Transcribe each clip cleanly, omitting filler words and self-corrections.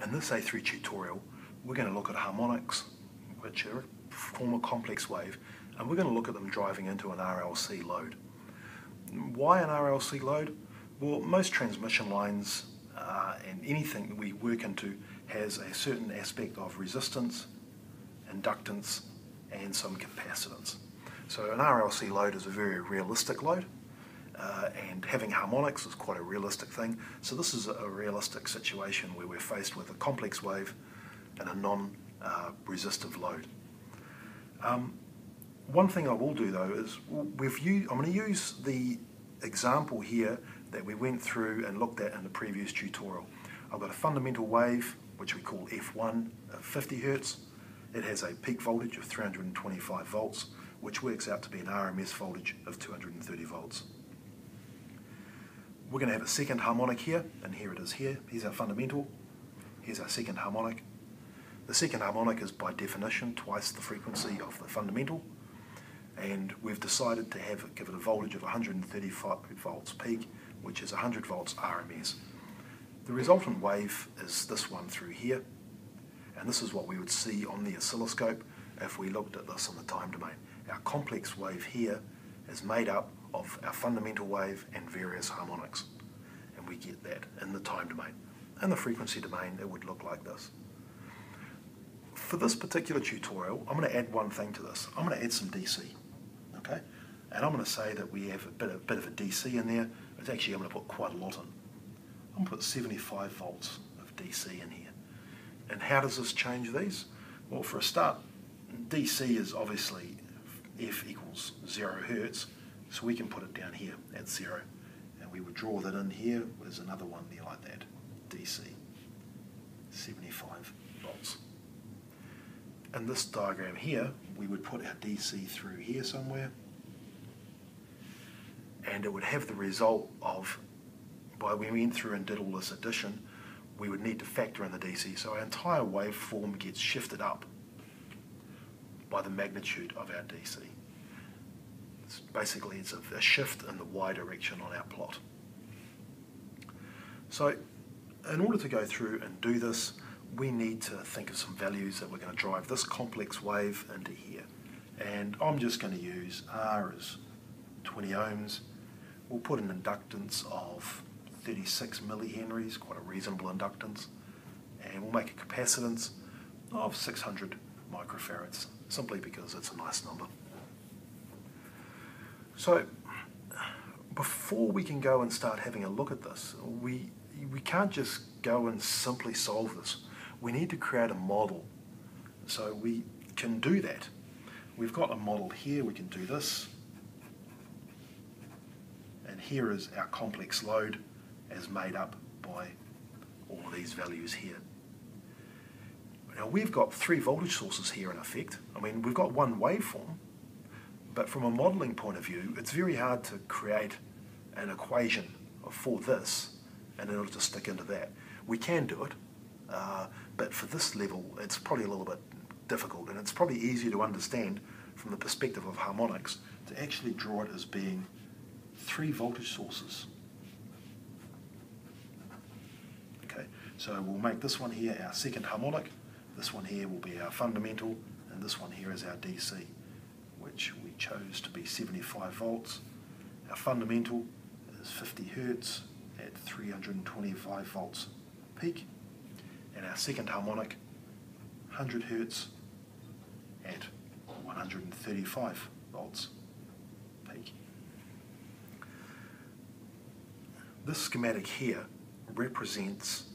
In this A3 tutorial, we're going to look at harmonics, which form a complex wave, and we're going to look at them driving into an RLC load. Why an RLC load? Well, most transmission lines and anything that we work into has a certain aspect of resistance, inductance, and some capacitance. So an RLC load is a very realistic load, and having harmonics is quite a realistic thing. So this is a realistic situation where we're faced with a complex wave and a non-resistive load. One thing I will do though is I'm going to use the example here that we went through and looked at in the previous tutorial. I've got a fundamental wave which we call F1 of 50 Hertz. It has a peak voltage of 325 volts, which works out to be an RMS voltage of 230 volts. We're going to have a second harmonic here, and here it is here. Here's our fundamental. Here's our second harmonic. The second harmonic is by definition twice the frequency of the fundamental, and we've decided to give it a voltage of 135 volts peak, which is 100 volts RMS. The resultant wave is this one through here, and this is what we would see on the oscilloscope if we looked at this in the time domain. Our complex wave here is made up of our fundamental wave and various harmonics, and we get that in the time domain. In the frequency domain, it would look like this. For this particular tutorial, I'm going to add one thing to this. I'm going to add some DC, okay? And I'm going to say that we have a bit of a DC in there. It's actually, I'm going to put quite a lot in. I'm going to put 75 volts of DC in here. And how does this change these? Well, for a start, DC is obviously F equals 0 Hertz, so we can put it down here at 0. And we would draw that in here. There's another one there like that, DC, 75 volts. In this diagram here, we would put our DC through here somewhere, and it would have the result of, when we went through and did all this addition, we would need to factor in the DC, so our entire waveform gets shifted by the magnitude of our DC. Basically, it's a shift in the y direction on our plot. So, in order to go through and do this, we need to think of some values that we're going to drive this complex wave into here. And I'm just going to use R as 20 ohms. We'll put an inductance of 36 millihenries, quite a reasonable inductance. And we'll make a capacitance of 600 microfarads, simply because it's a nice number. So, before we can go and start having a look at this, we can't just go and simply solve this. We need to create a model. So we can do that. We've got a model here, we can do this. And here is our complex load as made up by all of these values here. Now we've got 3 voltage sources here in effect. I mean, we've got one waveform, but from a modelling point of view, it's very hard to create an equation for this and in order to stick into that. We can do it, but for this level, it's probably a little bit difficult, and it's probably easier to understand from the perspective of harmonics to actually draw it as being 3 voltage sources. Okay, so we'll make this one here our second harmonic, this one here will be our fundamental, and this one here is our DC, which we chose to be 75 volts. Our fundamental is 50 Hertz at 325 volts peak, and our second harmonic, 100 Hertz at 135 volts peak. This schematic here represents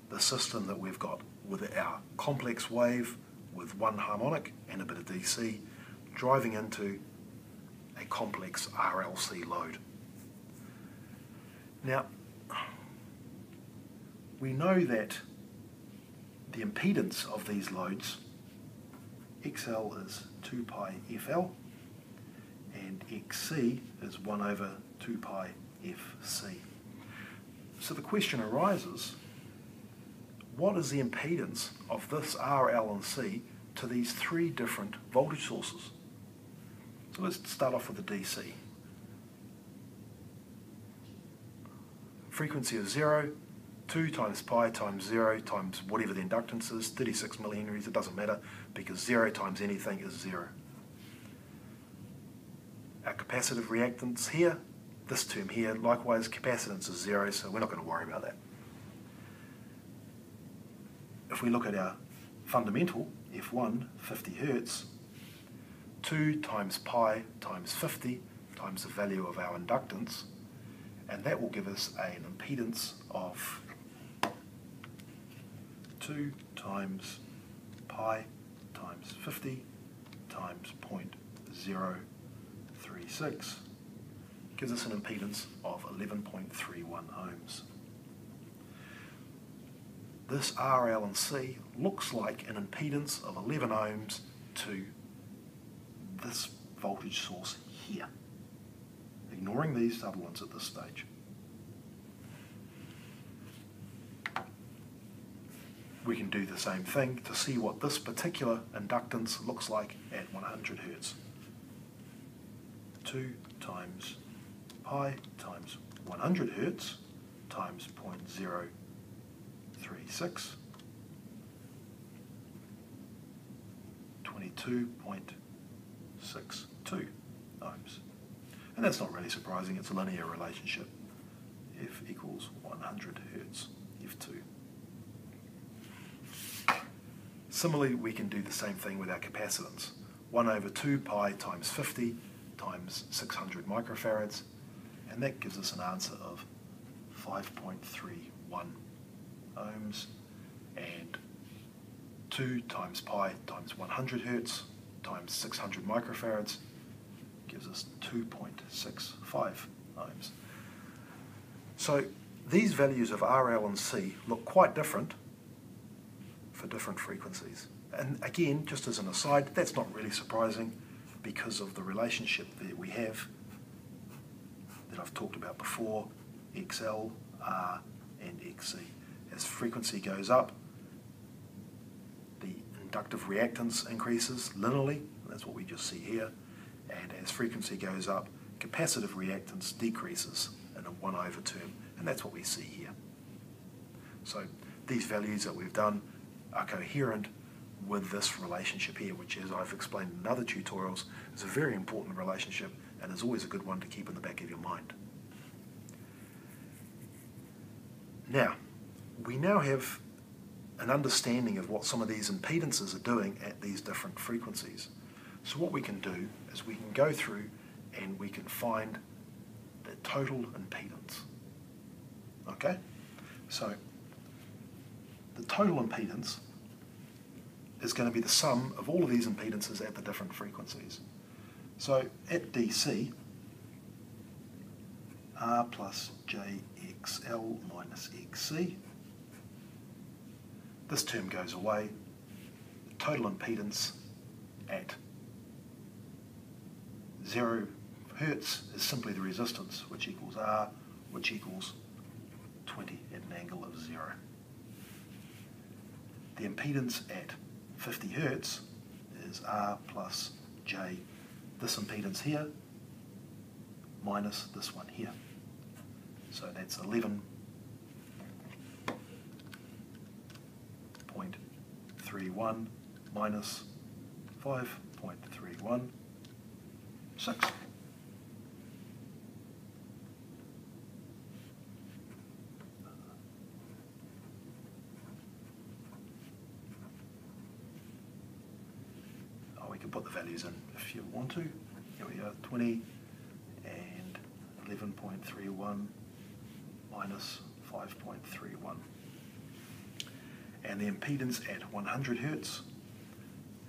the system that we've got with our complex wave with one harmonic and a bit of DC driving into a complex RLC load. Now, we know that the impedance of these loads, XL is 2 pi FL, and XC is 1 over 2 pi FC. So the question arises, what is the impedance of this R, L and C to these 3 different voltage sources? So let's start off with the DC. Frequency of 0, 2 times pi times 0 times whatever the inductance is, 36 millihenries, it doesn't matter, because 0 times anything is 0. Our capacitive reactance here, this term here, likewise capacitance is 0, so we're not going to worry about that. If we look at our fundamental, F1, 50 Hertz, 2 times pi times 50 times the value of our inductance, and that will give us an impedance of 2 times pi times 50 times 0.036 gives us an impedance of 11.31 ohms. This RLC looks like an impedance of 11 ohms to this voltage source here, ignoring these other ones at this stage. We can do the same thing to see what this particular inductance looks like at 100 Hertz. 2 times pi times 100 Hertz times 0.036, 22.62 ohms. And that's not really surprising, it's a linear relationship. F equals 100 Hertz, F2. Similarly, we can do the same thing with our capacitance. 1 over 2 pi times 50 times 600 microfarads, and that gives us an answer of 5.31 ohms, and 2 times pi times 100 Hertz times 600 microfarads gives us 2.65 ohms. So these values of RL and C look quite different for different frequencies. And again, just as an aside, that's not really surprising because of the relationship that we have that I've talked about before, XL, R, and XC. As frequency goes up, the inductive reactance increases linearly, that's what we just see here, and as frequency goes up, capacitive reactance decreases in a 1 over term, and that's what we see here. So these values that we've done are coherent with this relationship here, which, as I've explained in other tutorials, is a very important relationship and is always a good one to keep in the back of your mind. Now, we now have an understanding of what some of these impedances are doing at these different frequencies. So what we can do is we can go through and we can find the total impedance. Okay? So the total impedance is going to be the sum of all of these impedances at the different frequencies. So at DC, R plus JXL minus XC, this term goes away. The total impedance at 0 Hertz is simply the resistance, which equals R, which equals 20 at an angle of 0. The impedance at 50 Hertz is R plus J, this impedance here, minus this one here. So that's 11.31 minus 5.316. We can put the values in if you want to. Here we are, 20 and 11.31 minus 5.31. And the impedance at 100 Hertz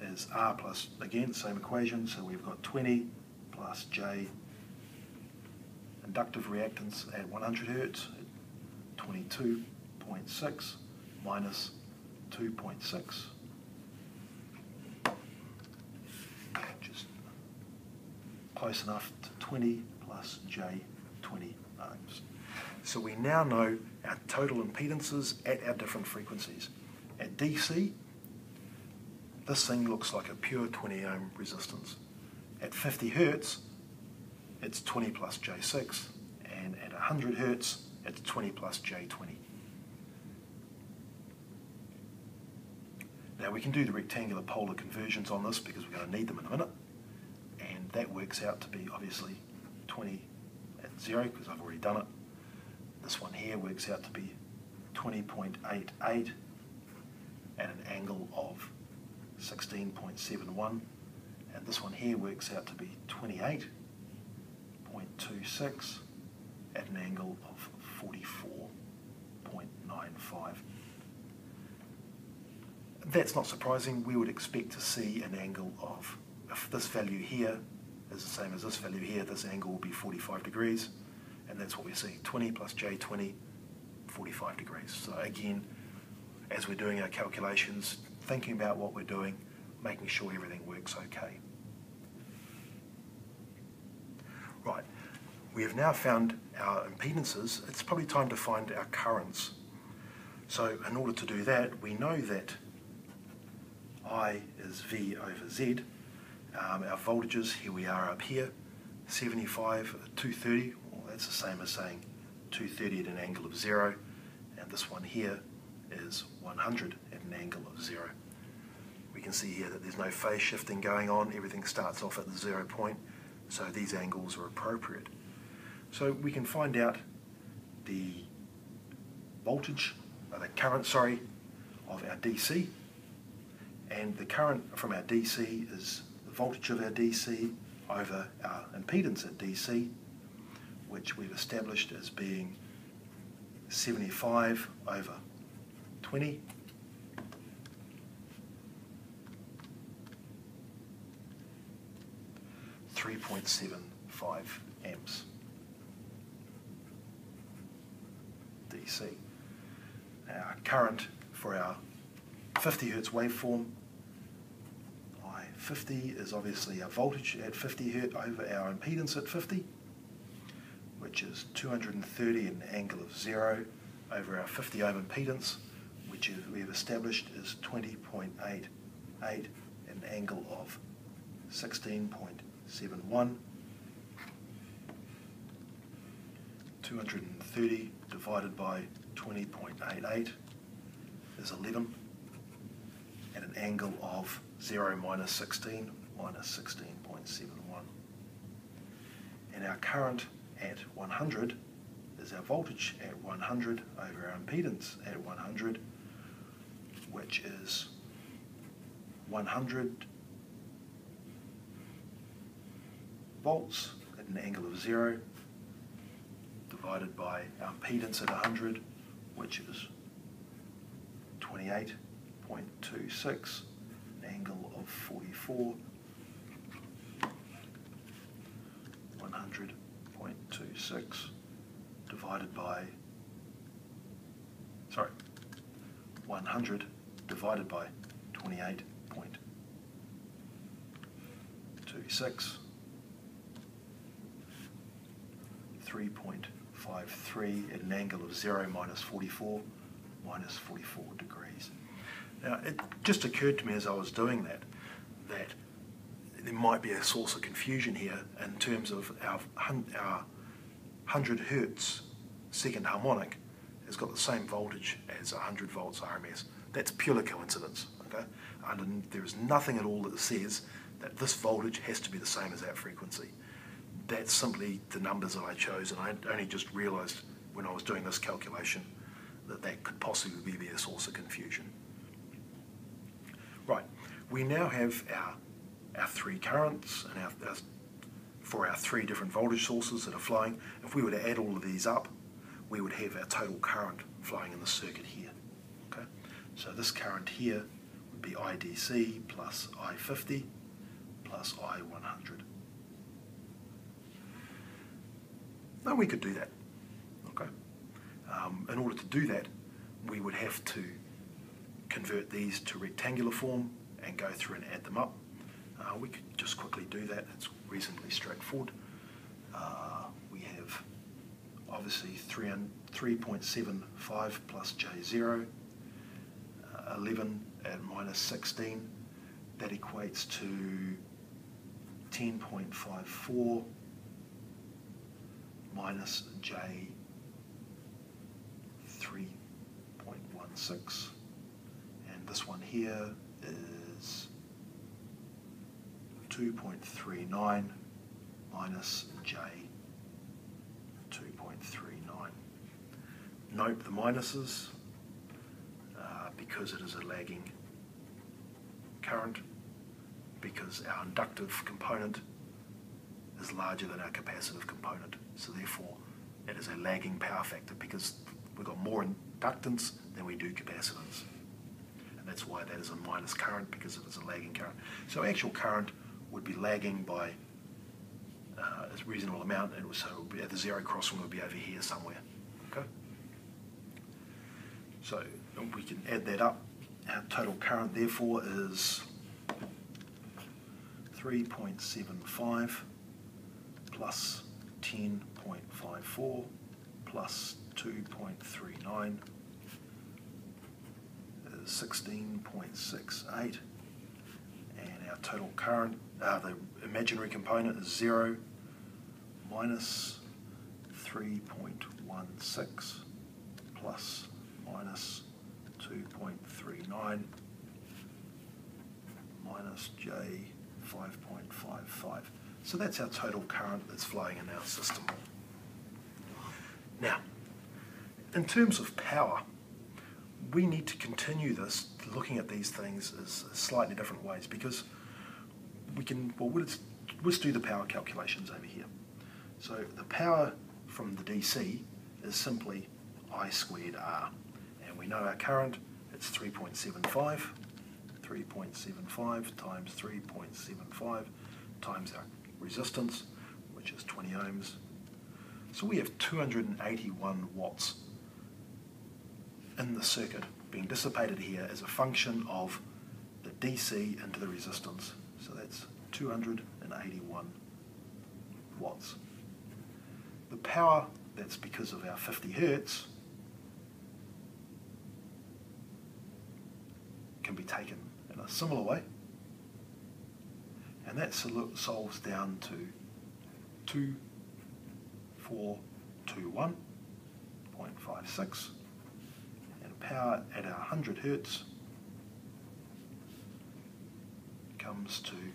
is R plus, again, same equation, so we've got 20 plus J, inductive reactance at 100 Hertz, 22.6 minus 2.6. Just close enough to 20 plus J, 20 ohms. So we now know our total impedances at our different frequencies. At DC, this thing looks like a pure 20 ohm resistance. At 50 Hertz, it's 20 plus J6, and at 100 Hertz, it's 20 plus J20. Now we can do the rectangular polar conversions on this because we're going to need them in a minute, and that works out to be obviously 20 at 0 because I've already done it. This one here works out to be 20.88 at an angle of 16.71, and this one here works out to be 28.26 at an angle of 44.95. That's not surprising. We would expect to see an angle of, if this value here is the same as this value here, this angle will be 45 degrees, and that's what we're seeing, 20 plus J20, 45 degrees. So again, as we're doing our calculations, thinking about what we're doing, making sure everything works okay. Right, we have now found our impedances. It's probably time to find our currents. So in order to do that, we know that I is V over Z. Our voltages, here we are up here, 75 at 230, well, that's the same as saying 230 at an angle of 0, and this one here is 100 at an angle of 0. We can see here that there's no phase shifting going on, everything starts off at the 0 point, so these angles are appropriate. So we can find out the voltage, the current, sorry, of our DC, and the current from our DC is the voltage of our DC over our impedance at DC, which we've established as being 75 over 20, .75 amps DC. Our current for our 50 Hertz waveform, I50 is obviously our voltage at 50 Hertz over our impedance at 50, which is 230 at an angle of 0 over our 50 ohm impedance, which we have established is 20.88 at an angle of 16.71. 230 divided by 20.88 is 11 at an angle of 0 minus 16, minus 16.71. And our current at 100 is our voltage at 100 over our impedance at 100, which is 100 volts at an angle of 0 divided by our impedance at 100, which is 28.26, an angle of 44, 100.26 divided by, 100 divided by 28.26, 3.53 at an angle of 0 minus 44, minus 44 degrees. Now, it just occurred to me as I was doing that, that there might be a source of confusion here in terms of our 100 Hertz second harmonic has got the same voltage as 100 volts RMS. That's purely coincidence, okay? And there is nothing at all that says that this voltage has to be the same as that frequency. That's simply the numbers that I chose, and I only just realised when I was doing this calculation that that could possibly be a source of confusion. Right, we now have our three currents and for our three different voltage sources that are flowing. If we were to add all of these up, we would have our total current flowing in the circuit here. Okay, so this current here would be IDC plus I50 plus I100. Now we could do that. Okay, in order to do that, we would have to convert these to rectangular form and go through and add them up. We could just quickly do that. It's reasonably straightforward. We have obviously 3.75 plus J0, 11 at minus 16. That equates to 10.54 minus J 3.16. And this one here is 2.39 minus J 2.39. Note the minuses because it is a lagging current, because our inductive component is larger than our capacitive component, so therefore it is a lagging power factor because we've got more inductance than we do capacitance, and that's why that is a minus current, because it is a lagging current. So actual current would be lagging by a reasonable amount, and so at the zero crossing would be over here somewhere. Okay, so we can add that up. Our total current therefore is 3.75 plus 10.54 plus 2.39 is 16.68, and our total current, the imaginary component is 0 minus 3.16 plus minus 2.39 minus J 5.55. So that's our total current that's flowing in our system. Now, in terms of power, we need to continue this, looking at these things as slightly different ways, because we can, well, let's do the power calculations over here. So the power from the DC is simply I squared R, and we know our current, it's 3.75 times 3.75 times our resistance, which is 20 ohms. So we have 281 watts in the circuit being dissipated here as a function of the DC into the resistance. So that's 281 watts. The power that's because of our 50 hertz can be taken in a similar way, and that solves down to 2421.56, and power at our 100 hertz comes to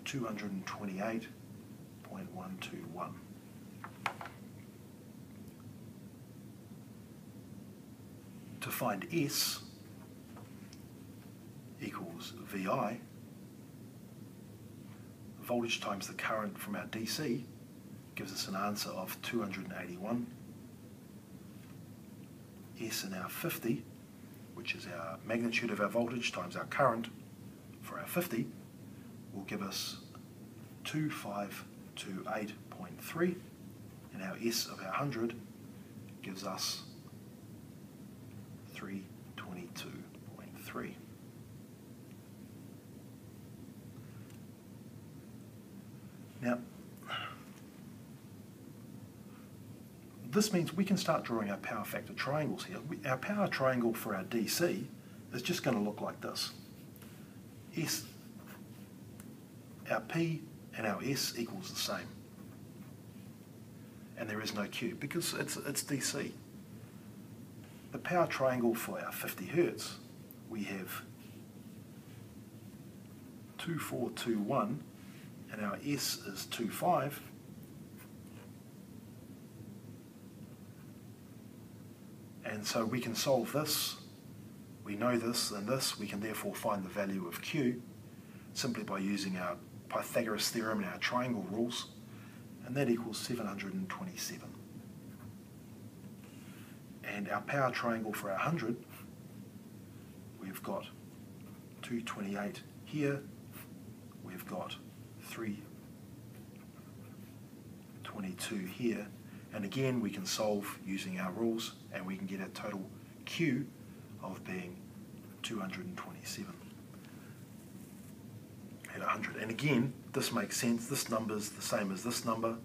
228.121. To find S equals VI, voltage times the current from our DC gives us an answer of 281. S in our 50, which is our magnitude of our voltage times our current for our 50, will give us 2528.3, and our S of our 100 gives us 322.3. Now, this means we can start drawing our power factor triangles here. Our power triangle for our DC is just going to look like this. S, our P and our S equals the same. And there is no Q because it's DC. The power triangle for our 50 hertz, we have 2421, and our S is 25. And so we can solve this. We know this and this. We can therefore find the value of Q simply by using our Pythagoras theorem and our triangle rules, and that equals 727. And our power triangle for our 100, we've got 228 here, we've got 322 here, and again we can solve using our rules, and we can get a total Q of being 227 at 100. And again, this makes sense. This number is the same as this number.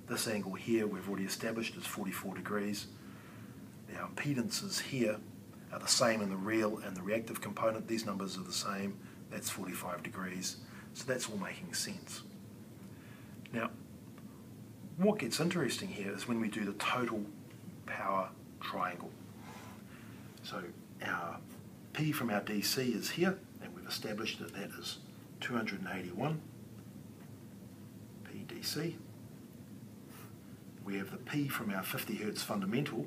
This angle here we've already established is 44 degrees. Our impedances here are the same in the real and the reactive component. These numbers are the same. That's 45 degrees. So that's all making sense. Now, what gets interesting here is when we do the total power triangle. So our P from our DC is here, and we've established that that is 281 PDC. We have the P from our 50 Hz fundamental,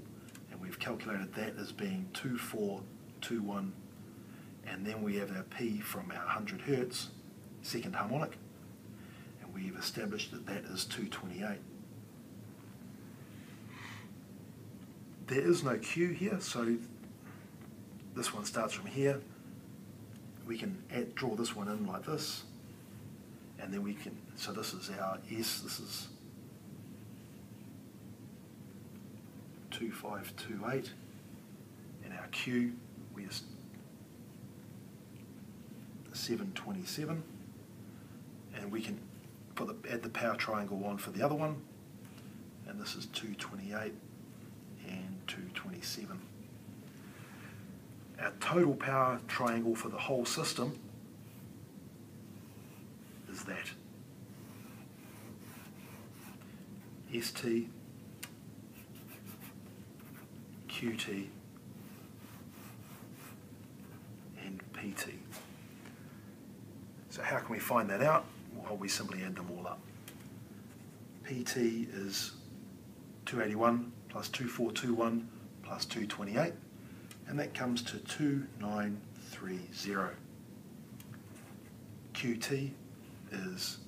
and we've calculated that as being 2421, and then we have our P from our 100 Hz second harmonic, and we've established that that is 228. There is no Q here, so this one starts from here. We can draw this one in like this, and then we can, so this is our S, this is 2528, and our Q, we just 727, and we can add the power triangle on for the other one, and this is 228 and 227. Our total power triangle for the whole system is that. ST, QT, and PT. So how can we find that out? Well, we simply add them all up. PT is 281 plus 2421 plus 228, and that comes to 2930. QT is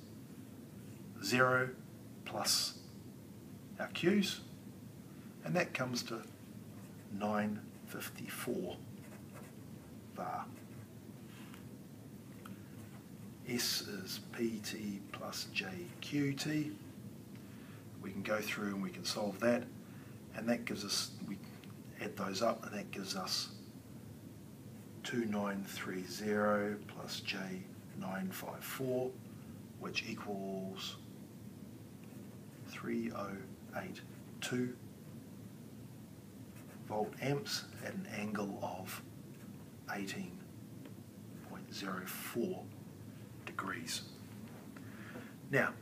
0 plus our Q's, and that comes to 954 bar. S is PT plus JQT. We can go through and we can solve that, and that gives us, we add those up, and that gives us 2930 plus J954, which equals 3082 volt amps at an angle of 18.04 degrees. Now,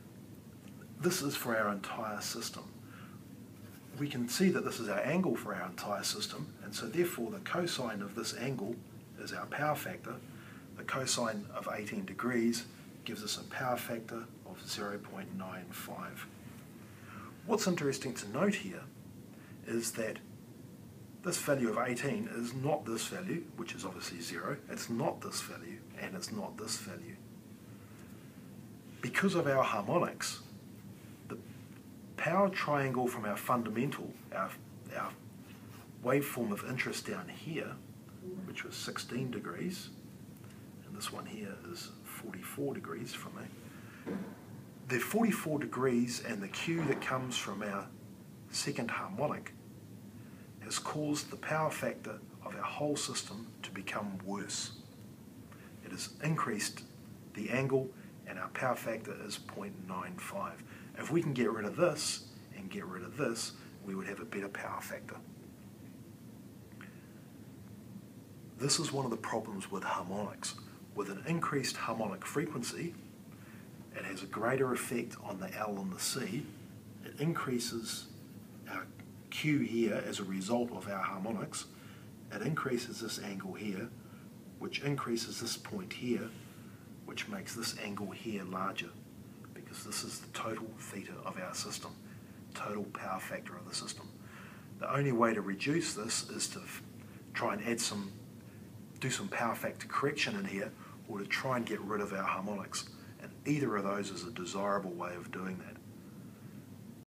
this is for our entire system. We can see that this is our angle for our entire system, and so therefore the cosine of this angle is our power factor. The cosine of 18 degrees gives us a power factor of 0.95. What's interesting to note here is that this value of 18 is not this value, which is obviously 0, it's not this value, and it's not this value. Because of our harmonics, the power triangle from our fundamental, our waveform of interest down here, which was 16 degrees, and this one here is 44 degrees from me. The 44 degrees and the Q that comes from our second harmonic has caused the power factor of our whole system to become worse. It has increased the angle, and our power factor is 0.95. If we can get rid of this and get rid of this, we would have a better power factor. This is one of the problems with harmonics. With an increased harmonic frequency, it has a greater effect on the L and the C. It increases our Q here as a result of our harmonics. It increases this angle here, which increases this point here, which makes this angle here larger, because this is the total theta of our system, total power factor of the system. The only way to reduce this is to try and do some power factor correction in here, or to try and get rid of our harmonics, and either of those is a desirable way of doing that.